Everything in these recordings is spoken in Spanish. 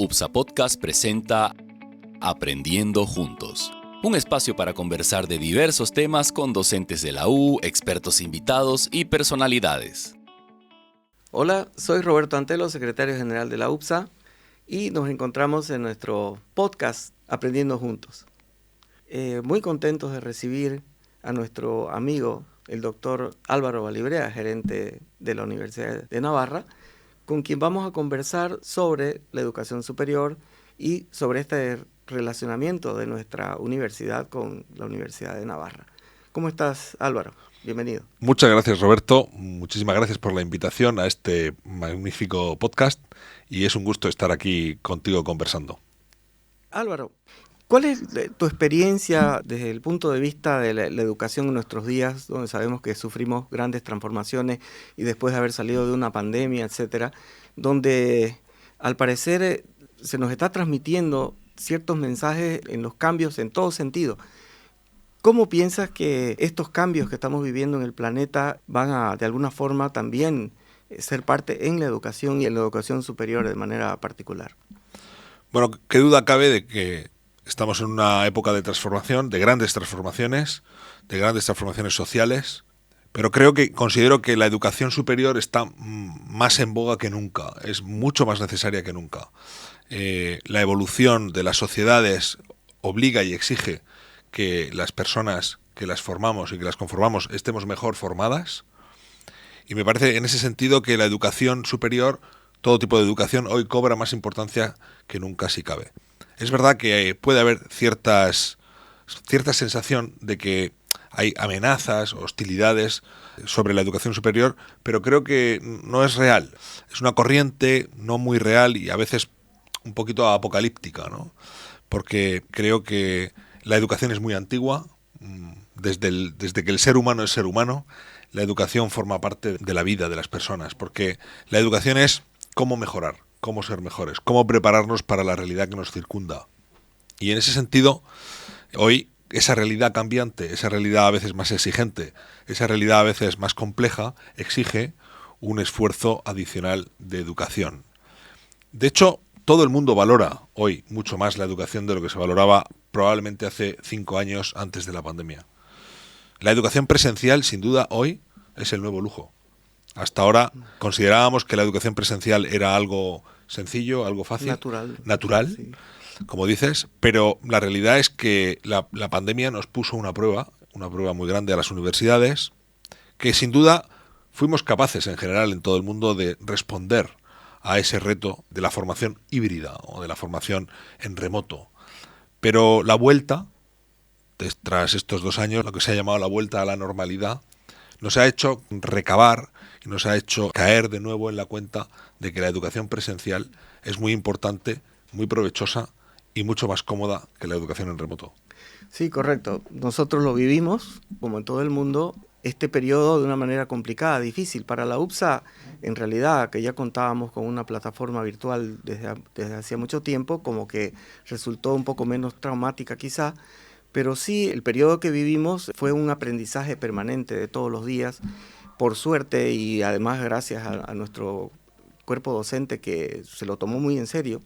UPSA Podcast presenta Aprendiendo Juntos, un espacio para conversar de diversos temas con docentes de la U, expertos invitados y personalidades. Hola, soy Roberto Antelo, secretario general de la UPSA, y nos encontramos en nuestro podcast Aprendiendo Juntos. Muy contentos de recibir a nuestro amigo, el doctor Álvaro Valibrea, gerente de la Universidad de Navarra, con quien vamos a conversar sobre la educación superior y sobre este relacionamiento de nuestra universidad con la Universidad de Navarra. ¿Cómo estás, Álvaro? Bienvenido. Muchas gracias, Roberto. Muchísimas gracias por la invitación a este magnífico podcast y es un gusto estar aquí contigo conversando. Álvaro, ¿cuál es tu experiencia desde el punto de vista de la educación en nuestros días, donde sabemos que sufrimos grandes transformaciones y después de haber salido de una pandemia, etcétera, donde al parecer se nos está transmitiendo ciertos mensajes en los cambios en todo sentido? ¿Cómo piensas que estos cambios que estamos viviendo en el planeta van a, de alguna forma, también ser parte en la educación y en la educación superior de manera particular? Bueno, qué duda cabe de que estamos en una época de transformación, de grandes transformaciones sociales, pero considero que la educación superior está más en boga que nunca, es mucho más necesaria que nunca. La evolución de las sociedades obliga y exige que las personas que las formamos y que las conformamos estemos mejor formadas, y me parece en ese sentido que la educación superior, todo tipo de educación, hoy cobra más importancia que nunca si cabe. Es verdad que puede haber cierta sensación de que hay amenazas, hostilidades sobre la educación superior, pero creo que no es real. Es una corriente no muy real y a veces un poquito apocalíptica, ¿no? Porque creo que la educación es muy antigua. Desde que el ser humano es ser humano, la educación forma parte de la vida de las personas, porque la educación es cómo mejorar, cómo ser mejores, cómo prepararnos para la realidad que nos circunda. Y en ese sentido, hoy esa realidad cambiante, esa realidad a veces más exigente, esa realidad a veces más compleja, exige un esfuerzo adicional de educación. De hecho, todo el mundo valora hoy mucho más la educación de lo que se valoraba probablemente hace 5 años antes de la pandemia. La educación presencial, sin duda, hoy es el nuevo lujo. Hasta ahora considerábamos que la educación presencial era algo sencillo, algo fácil, natural, sí, como dices, pero la realidad es que la pandemia nos puso una prueba muy grande a las universidades, que sin duda fuimos capaces en general en todo el mundo de responder a ese reto de la formación híbrida o de la formación en remoto. Pero la vuelta, tras estos 2 años, lo que se ha llamado la vuelta a la normalidad, nos ha hecho recabar y nos ha hecho caer de nuevo en la cuenta de que la educación presencial es muy importante, muy provechosa y mucho más cómoda que la educación en remoto. Sí, correcto. Nosotros lo vivimos, como en todo el mundo, este periodo de una manera complicada, difícil. Para la UPSA, en realidad, que ya contábamos con una plataforma virtual desde hacía mucho tiempo, como que resultó un poco menos traumática quizá, pero sí, el periodo que vivimos fue un aprendizaje permanente de todos los días, por suerte y además gracias a nuestro cuerpo docente que se lo tomó muy en serio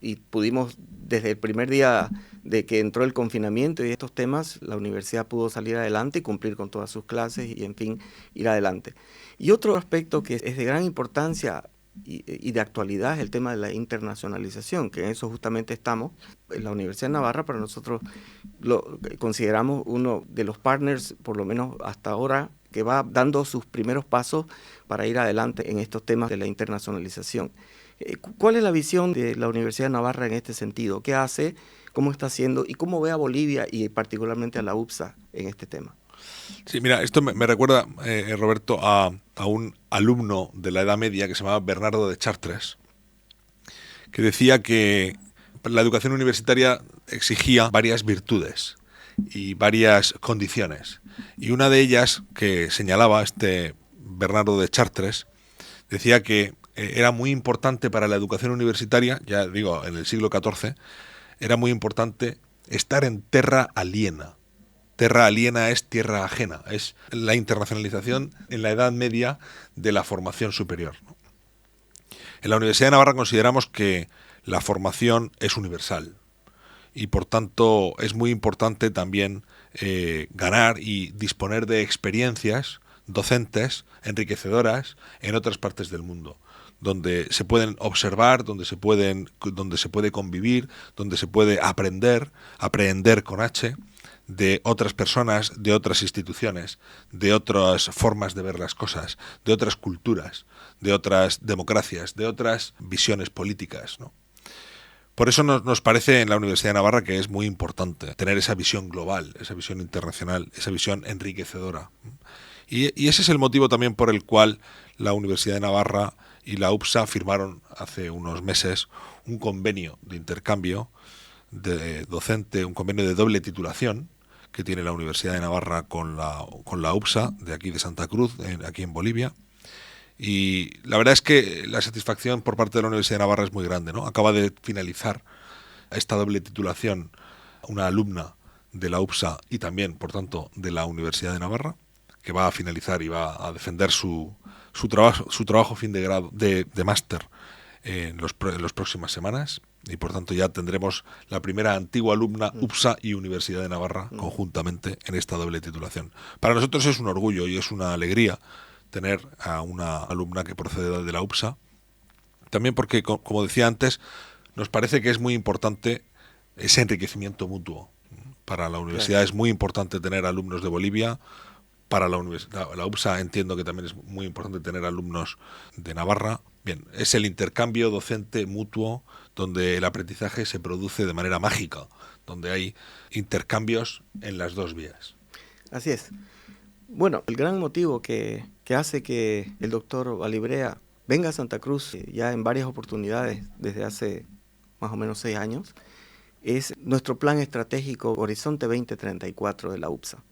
y pudimos desde el primer día de que entró el confinamiento y estos temas, la universidad pudo salir adelante y cumplir con todas sus clases y en fin, ir adelante. Y otro aspecto que es de gran importancia y de actualidad es el tema de la internacionalización, que en eso justamente estamos. En la Universidad de Navarra para nosotros lo consideramos uno de los partners, por lo menos hasta ahora, que va dando sus primeros pasos para ir adelante en estos temas de la internacionalización. ¿Cuál es la visión de la Universidad de Navarra en este sentido? ¿Qué hace? ¿Cómo está haciendo? ¿Y cómo ve a Bolivia y particularmente a la UPSA en este tema? Sí, mira, esto me recuerda, Roberto, a un alumno de la Edad Media que se llamaba Bernardo de Chartres, que decía que la educación universitaria exigía varias virtudes y varias condiciones. Y una de ellas que señalaba este Bernardo de Chartres decía que era muy importante para la educación universitaria, ya digo, en el siglo XIV, era muy importante estar en terra aliena. Terra aliena es tierra ajena, es la internacionalización en la Edad Media de la formación superior. En la Universidad de Navarra consideramos que la formación es universal y por tanto es muy importante también ganar y disponer de experiencias docentes enriquecedoras en otras partes del mundo, donde se pueden observar, donde se puede convivir, donde se puede aprender con H, de otras personas, de otras instituciones, de otras formas de ver las cosas, de otras culturas, de otras democracias, de otras visiones políticas, ¿no? Por eso nos parece en la Universidad de Navarra que es muy importante tener esa visión global, esa visión internacional, esa visión enriquecedora. Y ese es el motivo también por el cual la Universidad de Navarra y la UPSA firmaron hace unos meses un convenio de intercambio de docente, un convenio de doble titulación que tiene la Universidad de Navarra con la UPSA de aquí de Santa Cruz, aquí en Bolivia. Y la verdad es que la satisfacción por parte de la Universidad de Navarra es muy grande, ¿no? Acaba de finalizar esta doble titulación una alumna de la UPSA y también, por tanto, de la Universidad de Navarra, que va a finalizar y va a defender su trabajo fin de grado de máster en las próximas semanas. Y por tanto ya tendremos la primera antigua alumna UPSA y Universidad de Navarra conjuntamente en esta doble titulación. Para nosotros es un orgullo y es una alegría tener a una alumna que procede de la UPSA. También porque, como decía antes, nos parece que es muy importante ese enriquecimiento mutuo. Para la universidad Claro. es muy importante tener alumnos de Bolivia. Para la UPSA entiendo que también es muy importante tener alumnos de Navarra. Bien, es el intercambio docente mutuo donde el aprendizaje se produce de manera mágica, donde hay intercambios en las dos vías. Así es. Bueno, el gran motivo que hace que el doctor Valibrea venga a Santa Cruz ya en varias oportunidades desde hace más o menos 6 años es nuestro plan estratégico Horizonte 2034 de la UPSA.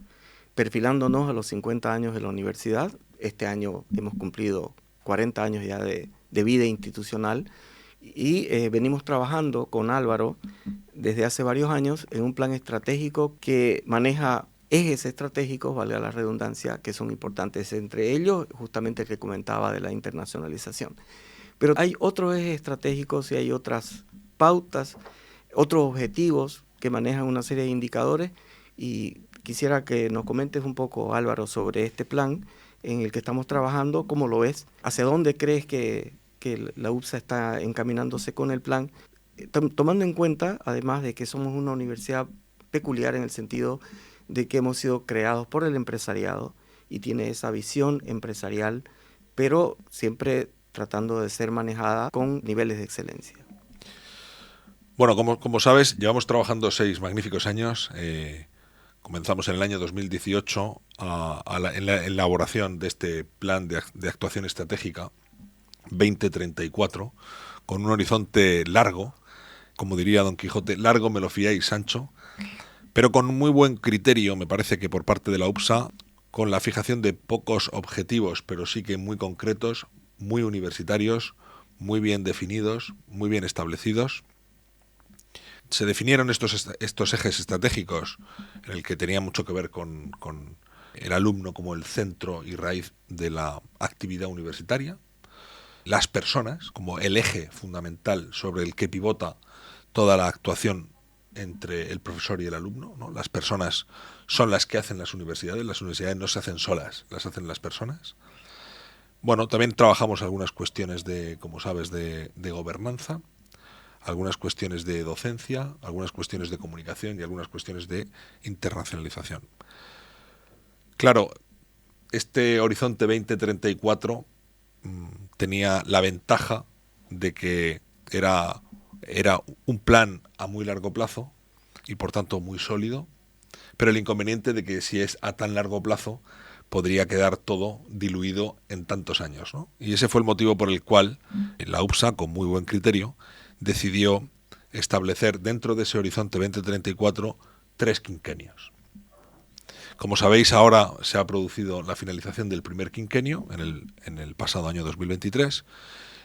Perfilándonos a los 50 años de la universidad, este año hemos cumplido 40 años ya de vida institucional y venimos trabajando con Álvaro desde hace varios años en un plan estratégico que maneja ejes estratégicos, valga la redundancia, que son importantes, entre ellos justamente el que comentaba de la internacionalización. Pero hay otros ejes estratégicos y hay otras pautas, otros objetivos que manejan una serie de indicadores y quisiera que nos comentes un poco, Álvaro, sobre este plan en el que estamos trabajando, cómo lo ves, hacia dónde crees que la UPSA está encaminándose con el plan, tomando en cuenta, además de que somos una universidad peculiar en el sentido de que hemos sido creados por el empresariado y tiene esa visión empresarial, pero siempre tratando de ser manejada con niveles de excelencia. Bueno, como sabes, llevamos trabajando 6 magníficos años. Comenzamos en el año 2018 en la elaboración de este plan de actuación estratégica 2034, con un horizonte largo, como diría Don Quijote, largo me lo fiáis, Sancho, pero con muy buen criterio, me parece que por parte de la UPSA, con la fijación de pocos objetivos, pero sí que muy concretos, muy universitarios, muy bien definidos, muy bien establecidos. Se definieron estos ejes estratégicos en el que tenía mucho que ver con el alumno como el centro y raíz de la actividad universitaria, las personas como el eje fundamental sobre el que pivota toda la actuación entre el profesor y el alumno, ¿no? Las personas son las que hacen las universidades no se hacen solas, las hacen las personas. Bueno, también trabajamos algunas cuestiones como sabes, de gobernanza, algunas cuestiones de docencia, algunas cuestiones de comunicación y algunas cuestiones de internacionalización. Claro, este Horizonte 2034 tenía la ventaja de que era un plan a muy largo plazo y por tanto muy sólido, pero el inconveniente de que si es a tan largo plazo podría quedar todo diluido en tantos años, ¿no? Y ese fue el motivo por el cual la UPSA, con muy buen criterio, decidió establecer dentro de ese Horizonte 2034 3 quinquenios. Como sabéis, ahora se ha producido la finalización del primer quinquenio en el pasado año 2023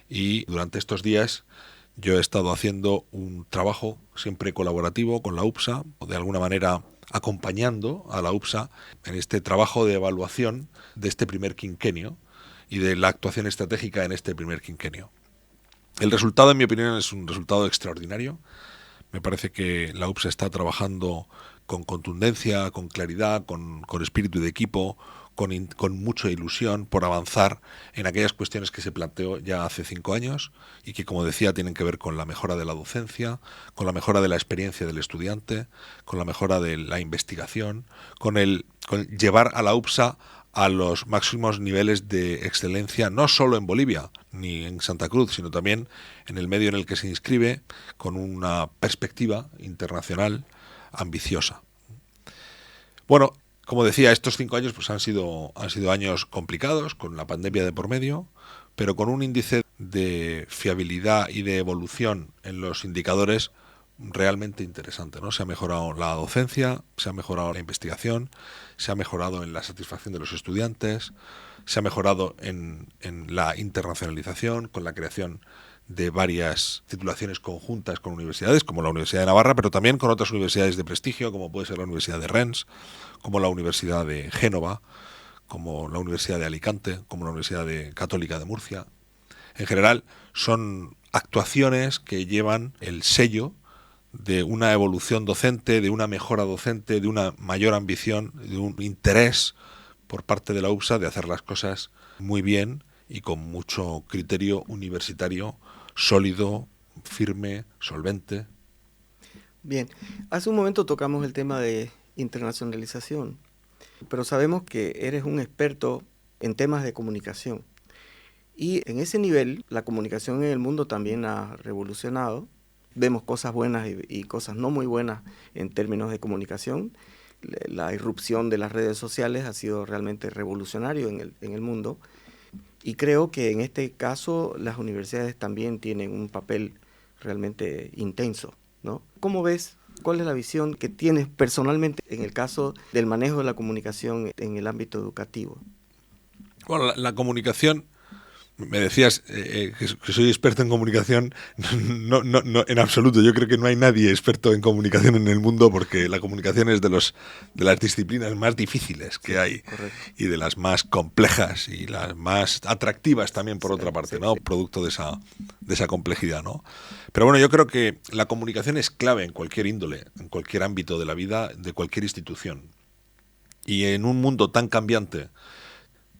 y durante estos días yo he estado haciendo un trabajo siempre colaborativo con la UPSA, de alguna manera acompañando a la UPSA en este trabajo de evaluación de este primer quinquenio y de la actuación estratégica en este primer quinquenio. El resultado, en mi opinión, es un resultado extraordinario. Me parece que la UPSA está trabajando con contundencia, con claridad, con espíritu de equipo, con mucha ilusión por avanzar en aquellas cuestiones que se planteó ya hace 5 años y que, como decía, tienen que ver con la mejora de la docencia, con la mejora de la experiencia del estudiante, con la mejora de la investigación, con llevar a la UPSA a los máximos niveles de excelencia, no solo en Bolivia ni en Santa Cruz, sino también en el medio en el que se inscribe, con una perspectiva internacional ambiciosa. Bueno, como decía, estos 5 años pues han sido años complicados, con la pandemia de por medio, pero con un índice de fiabilidad y de evolución en los indicadores realmente interesante, ¿no? Se ha mejorado la docencia, se ha mejorado la investigación, se ha mejorado en la satisfacción de los estudiantes, se ha mejorado en la internacionalización, con la creación de varias titulaciones conjuntas con universidades, como la Universidad de Navarra, pero también con otras universidades de prestigio, como puede ser la Universidad de Rennes, como la Universidad de Génova, como la Universidad de Alicante, como la Universidad Católica de Murcia. En general, son actuaciones que llevan el sello de una evolución docente, de una mejora docente, de una mayor ambición, de un interés por parte de la UPSA de hacer las cosas muy bien y con mucho criterio universitario sólido, firme, solvente. Bien, hace un momento tocamos el tema de internacionalización, pero sabemos que eres un experto en temas de comunicación. Y en ese nivel, la comunicación en el mundo también ha revolucionado. Vemos cosas buenas y cosas no muy buenas en términos de comunicación. La irrupción de las redes sociales ha sido realmente revolucionario en el mundo. Y creo que en este caso las universidades también tienen un papel realmente intenso, ¿no? ¿Cómo ves? ¿Cuál es la visión que tienes personalmente en el caso del manejo de la comunicación en el ámbito educativo? Bueno, la comunicación, me decías que soy experto en comunicación, no, en absoluto. Yo creo que no hay nadie experto en comunicación en el mundo, porque la comunicación es de las disciplinas más difíciles que hay. Correcto. Y de las más complejas y las más atractivas también, por otra parte, ¿no? Sí. Producto de esa complejidad, ¿no? Pero bueno, yo creo que la comunicación es clave en cualquier índole, en cualquier ámbito de la vida, de cualquier institución. Y en un mundo tan cambiante,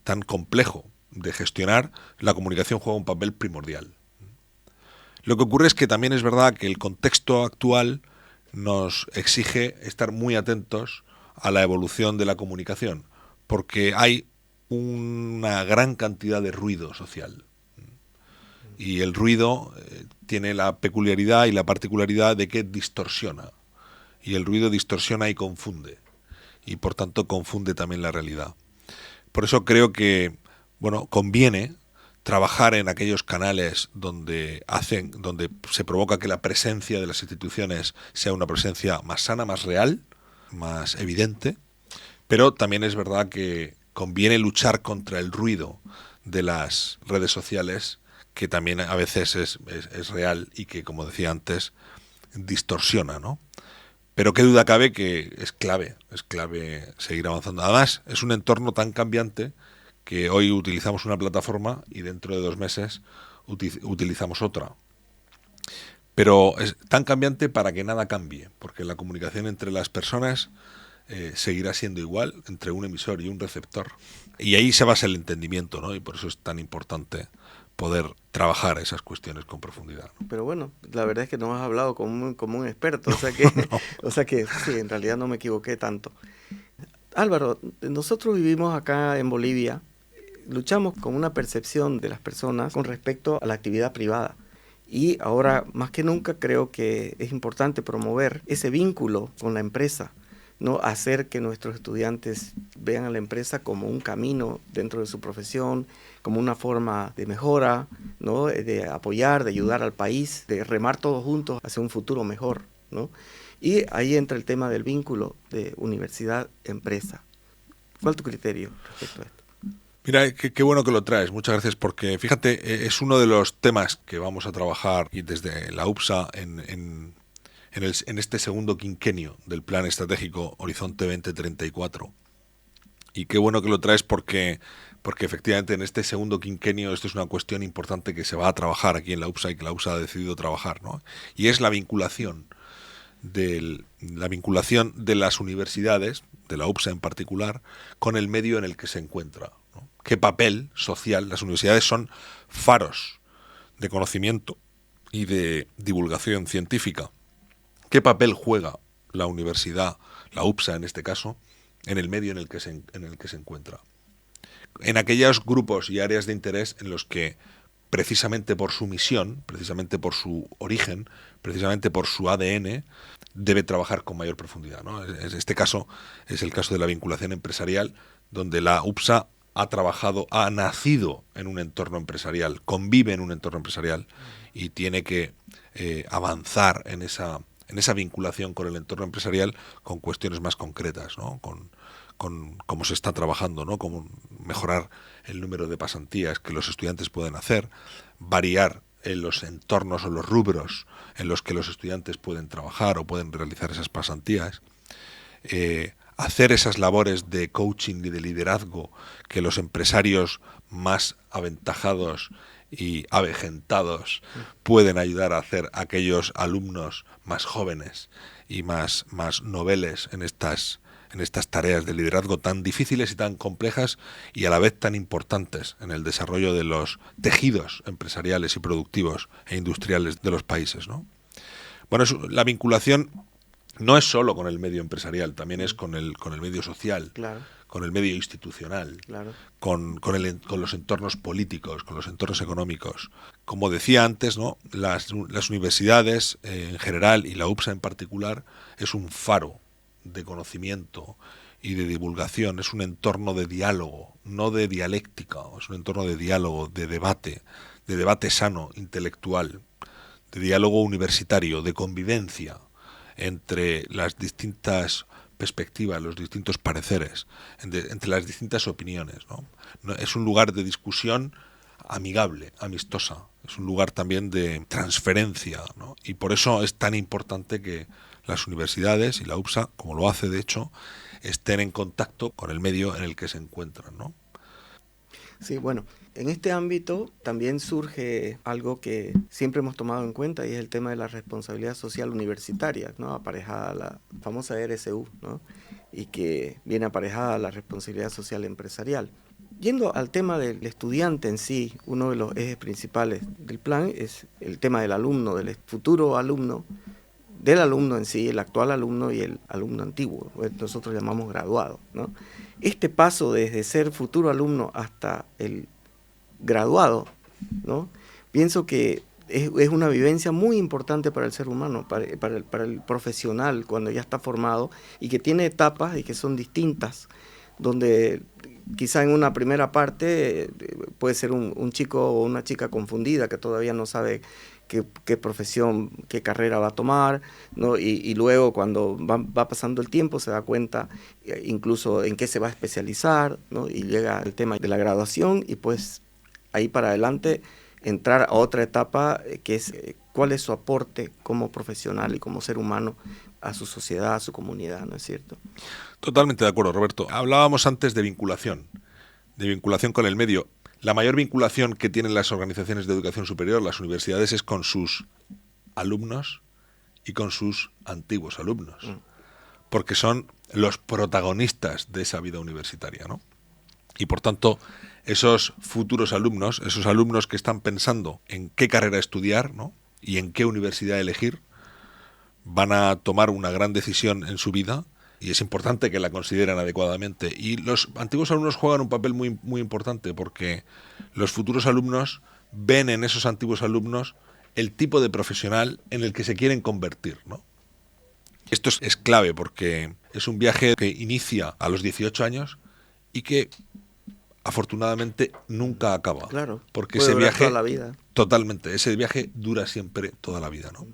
tan complejo de gestionar, la comunicación juega un papel primordial. Lo que ocurre es que también es verdad que el contexto actual nos exige estar muy atentos a la evolución de la comunicación, porque hay una gran cantidad de ruido social. Y el ruido tiene la peculiaridad y la particularidad de que distorsiona. Y el ruido distorsiona y confunde. Y por tanto confunde también la realidad. Por eso creo que, bueno, conviene trabajar en aquellos canales donde se provoca que la presencia de las instituciones sea una presencia más sana, más real, más evidente, pero también es verdad que conviene luchar contra el ruido de las redes sociales, que también a veces es real y que, como decía antes, distorsiona, ¿no? Pero qué duda cabe que es clave seguir avanzando. Además, es un entorno tan cambiante que hoy utilizamos una plataforma y dentro de 2 meses utilizamos otra. Pero es tan cambiante para que nada cambie, porque la comunicación entre las personas seguirá siendo igual entre un emisor y un receptor. Y ahí se basa el entendimiento, ¿no? Y por eso es tan importante poder trabajar esas cuestiones con profundidad, ¿no? Pero bueno, la verdad es que no has hablado como un experto, o sea que, No. o sea que sí, en realidad no me equivoqué tanto. Álvaro, nosotros vivimos acá en Bolivia, luchamos con una percepción de las personas con respecto a la actividad privada. Y ahora, más que nunca, creo que es importante promover ese vínculo con la empresa, ¿no? Hacer que nuestros estudiantes vean a la empresa como un camino dentro de su profesión, como una forma de mejora, ¿no? De apoyar, de ayudar al país, de remar todos juntos hacia un futuro mejor, ¿no? Y ahí entra el tema del vínculo de universidad-empresa. ¿Cuál es tu criterio respecto a esto? Mira, qué bueno que lo traes, muchas gracias, porque fíjate, es uno de los temas que vamos a trabajar y desde la UPSA en este segundo quinquenio del Plan Estratégico Horizonte 2034. Y qué bueno que lo traes porque porque efectivamente en este segundo quinquenio esto es una cuestión importante que se va a trabajar aquí en la UPSA y que la UPSA ha decidido trabajar, ¿no? Y es la vinculación de las universidades, de la UPSA en particular, con el medio en el que se encuentra, ¿no? ¿Qué papel social? Las universidades son faros de conocimiento y de divulgación científica. ¿Qué papel juega la universidad, la UPSA en este caso, en el medio en el que se encuentra? En aquellos grupos y áreas de interés en los que, precisamente por su misión, precisamente por su origen, precisamente por su ADN, debe trabajar con mayor profundidad, ¿no? Este caso es el caso de la vinculación empresarial, donde la UPSA ha nacido en un entorno empresarial, convive en un entorno empresarial y tiene que avanzar en esa vinculación con el entorno empresarial con cuestiones más concretas, ¿no? Con cómo se está trabajando, ¿no? Cómo mejorar el número de pasantías que los estudiantes pueden hacer, variar en los entornos o los rubros en los que los estudiantes pueden trabajar o pueden realizar esas pasantías, hacer esas labores de coaching y de liderazgo que los empresarios más aventajados y avejentados pueden ayudar a hacer a aquellos alumnos más jóvenes y más noveles en estas tareas de liderazgo tan difíciles y tan complejas y a la vez tan importantes en el desarrollo de los tejidos empresariales y productivos e industriales de los países, ¿no? Bueno, la vinculación no es solo con el medio empresarial, también es con el medio social, Claro. con el medio institucional, Claro. con los entornos políticos, con los entornos económicos. Como decía antes, ¿no? Las universidades en general y la UPSA en particular es un faro de conocimiento y de divulgación, es un entorno de diálogo, no de dialéctica, es un entorno de diálogo, de debate sano, intelectual, de diálogo universitario, de convivencia entre las distintas perspectivas, los distintos pareceres, entre las distintas opiniones, ¿no? Es un lugar de discusión amigable, amistosa, es un lugar también de transferencia, ¿no? Y por eso es tan importante que las universidades y la UPSA, como lo hace de hecho, estén en contacto con el medio en el que se encuentran, ¿no? Sí, bueno, en este ámbito también surge algo que siempre hemos tomado en cuenta y es el tema de la responsabilidad social universitaria, ¿no? Aparejada a la famosa RSU, ¿no? Y que viene aparejada a la responsabilidad social empresarial. Yendo al tema del estudiante en sí, uno de los ejes principales del plan es el tema del alumno, del futuro alumno, del alumno en sí, el actual alumno y el alumno antiguo, nosotros llamamos graduado, ¿no? Este paso desde ser futuro alumno hasta el graduado, ¿no? Pienso que es una vivencia muy importante para el ser humano, para el profesional cuando ya está formado y que tiene etapas y que son distintas, donde quizá en una primera parte puede ser un chico o una chica confundida que todavía no sabe qué profesión, qué carrera va a tomar, ¿no? Y luego cuando va pasando el tiempo se da cuenta incluso en qué se va a especializar, ¿no? Y llega el tema de la graduación y pues ahí para adelante entrar a otra etapa que es cuál es su aporte como profesional y como ser humano a su sociedad, a su comunidad, ¿no es cierto? Totalmente de acuerdo, Roberto. Hablábamos antes de vinculación con el medio. La mayor vinculación que tienen las organizaciones de educación superior, las universidades, es con sus alumnos y con sus antiguos alumnos, porque son los protagonistas de esa vida universitaria, ¿no? Y por tanto, esos futuros alumnos, esos alumnos que están pensando en qué carrera estudiar, ¿no? Y en qué universidad elegir, van a tomar una gran decisión en su vida y es importante que la consideren adecuadamente. Y los antiguos alumnos juegan un papel muy, muy importante porque los futuros alumnos ven en esos antiguos alumnos el tipo de profesional en el que se quieren convertir, ¿no? Esto es clave porque es un viaje que inicia a los 18 años y que afortunadamente nunca acaba. Claro, porque puede ese durar viaje, toda la vida. totalmente, ese viaje dura siempre toda la vida, ¿no?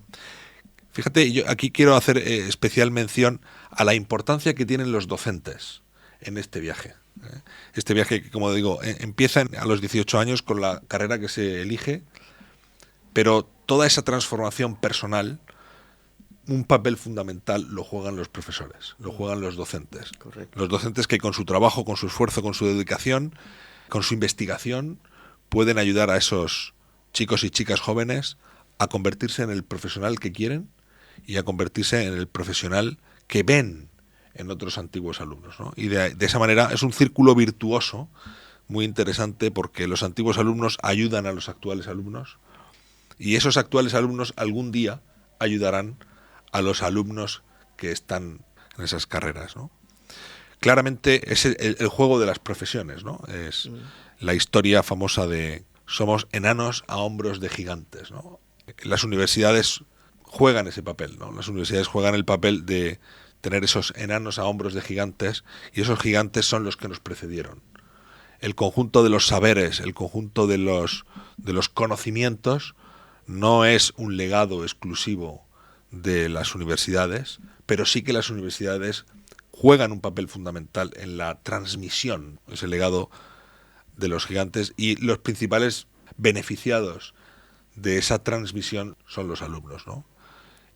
Fíjate, yo aquí quiero hacer especial mención a la importancia que tienen los docentes en este viaje. Este viaje que, como digo, empieza a los 18 años con la carrera que se elige, pero toda esa transformación personal, un papel fundamental lo juegan los profesores, lo juegan los docentes. Correcto. Los docentes que con su trabajo, con su esfuerzo, con su dedicación, con su investigación pueden ayudar a esos chicos y chicas jóvenes a convertirse en el profesional que quieren y a convertirse en el profesional que ven en otros antiguos alumnos, ¿no? Y de esa manera es un círculo virtuoso muy interesante, porque los antiguos alumnos ayudan a los actuales alumnos y esos actuales alumnos algún día ayudarán a los alumnos que están en esas carreras, ¿no? Claramente es el juego de las profesiones, ¿no? Es la historia famosa de somos enanos a hombros de gigantes, ¿no? Las universidades juegan ese papel, ¿no? Las universidades juegan el papel de tener esos enanos a hombros de gigantes, y esos gigantes son los que nos precedieron. El conjunto de los saberes, el conjunto de los conocimientos no es un legado exclusivo de las universidades, pero sí que las universidades juegan un papel fundamental en la transmisión, ese legado de los gigantes, y los principales beneficiados de esa transmisión son los alumnos, ¿no?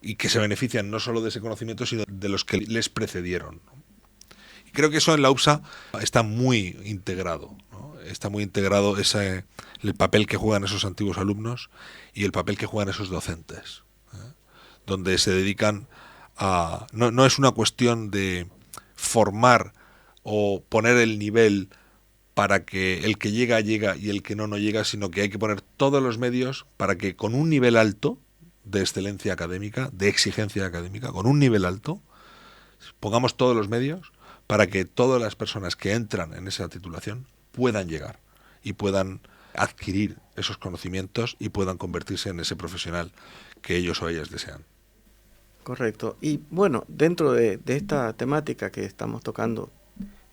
Y que se benefician no solo de ese conocimiento, sino de los que les precedieron, ¿no? Y creo que eso en la UPSA está muy integrado, ¿no? Está muy integrado el papel que juegan esos antiguos alumnos y el papel que juegan esos docentes, donde se dedican a... No es una cuestión de formar o poner el nivel para que el que llega y el que no llega, sino que hay que poner todos los medios para que con un nivel alto de excelencia académica, de exigencia académica, con un nivel alto, pongamos todos los medios para que todas las personas que entran en esa titulación puedan llegar y puedan adquirir esos conocimientos y puedan convertirse en ese profesional que ellos o ellas desean. Correcto. Y bueno, dentro de esta temática que estamos tocando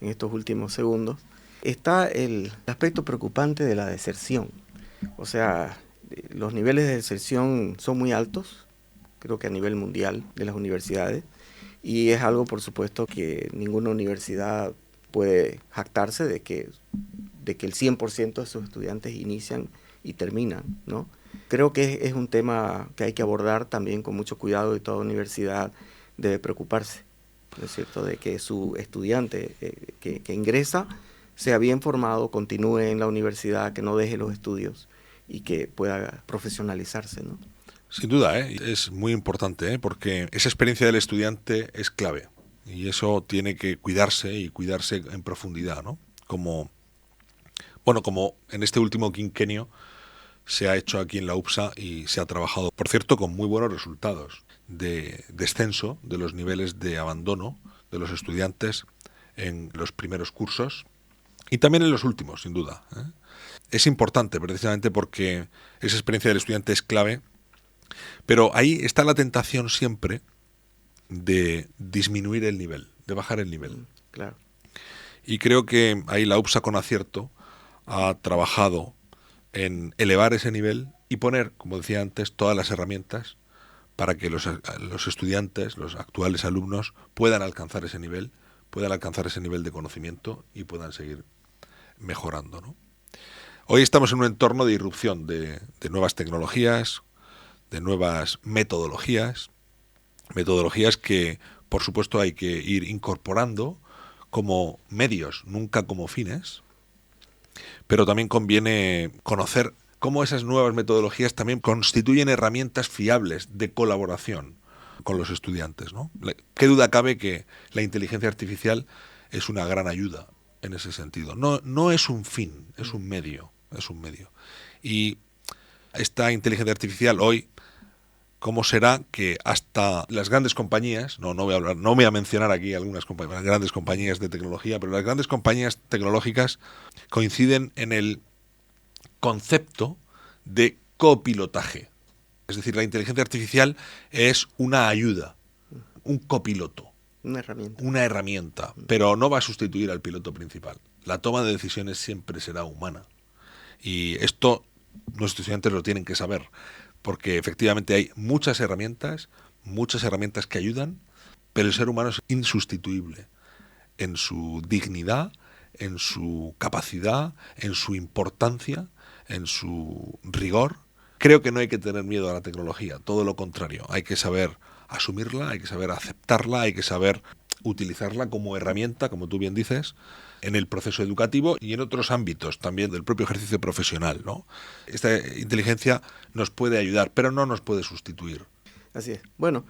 en estos últimos segundos, está el aspecto preocupante de la deserción. O sea, los niveles de deserción son muy altos, creo que a nivel mundial de las universidades, y es algo, por supuesto, que ninguna universidad puede jactarse de que el 100% de sus estudiantes inician y terminan, ¿no? Creo que es un tema que hay que abordar también con mucho cuidado, y toda universidad debe preocuparse, ¿no es cierto?, de que su estudiante que ingresa sea bien formado, continúe en la universidad, que no deje los estudios y que pueda profesionalizarse, ¿no? Sin duda, es muy importante, porque esa experiencia del estudiante es clave y eso tiene que cuidarse y cuidarse en profundidad, ¿no? Como en este último quinquenio se ha hecho aquí en la UPSA y se ha trabajado, por cierto, con muy buenos resultados de descenso de los niveles de abandono de los estudiantes en los primeros cursos y también en los últimos, sin duda, ¿eh? Es importante precisamente porque esa experiencia del estudiante es clave, pero ahí está la tentación siempre de disminuir el nivel, de bajar el nivel. Claro. Y creo que ahí la UPSA con acierto ha trabajado en elevar ese nivel y poner, como decía antes, todas las herramientas para que los estudiantes, los actuales alumnos, puedan alcanzar ese nivel de conocimiento y puedan seguir mejorando, ¿no? Hoy estamos en un entorno de irrupción de nuevas tecnologías, de nuevas metodologías que, por supuesto, hay que ir incorporando como medios, nunca como fines, pero también conviene conocer cómo esas nuevas metodologías también constituyen herramientas fiables de colaboración con los estudiantes, ¿no? Qué duda cabe que la inteligencia artificial es una gran ayuda en ese sentido. No es un fin, es un medio. Y esta inteligencia artificial hoy, ¿cómo será que hasta las grandes compañías, no voy a mencionar aquí algunas grandes compañías de tecnología, pero las grandes compañías tecnológicas coinciden en el concepto de copilotaje? Es decir, la inteligencia artificial es una ayuda, un copiloto. Una herramienta, pero no va a sustituir al piloto principal. La toma de decisiones siempre será humana. Y esto nuestros estudiantes lo tienen que saber, porque efectivamente hay muchas herramientas que ayudan, pero el ser humano es insustituible en su dignidad, en su capacidad, en su importancia, en su rigor. Creo que no hay que tener miedo a la tecnología, todo lo contrario, hay que saber asumirla, hay que saber aceptarla, hay que saber utilizarla como herramienta, como tú bien dices, en el proceso educativo y en otros ámbitos también del propio ejercicio profesional, ¿no? Esta inteligencia nos puede ayudar, pero no nos puede sustituir. Así es. Bueno,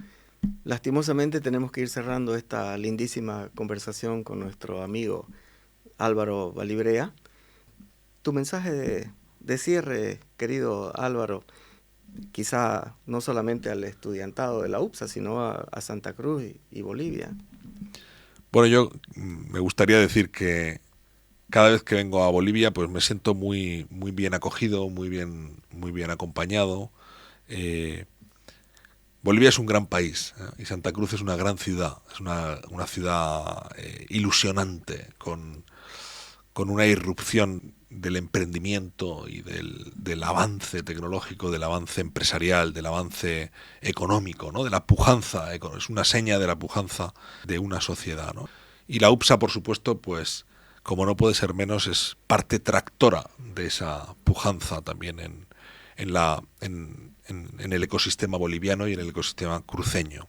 lastimosamente tenemos que ir cerrando esta lindísima conversación con nuestro amigo Álvaro Valibrea. Tu mensaje de cierre, querido Álvaro, quizá no solamente al estudiantado de la UPSA, sino a Santa Cruz y Bolivia. Bueno, yo me gustaría decir que cada vez que vengo a Bolivia, pues me siento muy bien acogido, muy bien acompañado. Bolivia es un gran país, y Santa Cruz es una gran ciudad, es una ciudad ilusionante, con una irrupción del emprendimiento y del avance tecnológico, del avance empresarial, del avance económico, ¿no? De la pujanza, es una seña de la pujanza de una sociedad, ¿no? Y la UPSA, por supuesto, pues como no puede ser menos, es parte tractora de esa pujanza también en el ecosistema boliviano y en el ecosistema cruceño.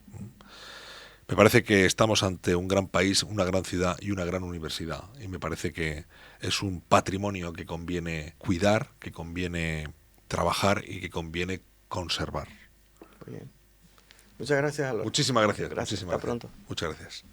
Me parece que estamos ante un gran país, una gran ciudad y una gran universidad. Y me parece que es un patrimonio que conviene cuidar, que conviene trabajar y que conviene conservar. Muy bien. Muchas gracias, Álvaro. Muchísimas gracias. Gracias. Muchísimas Hasta gracias. pronto. Muchas gracias.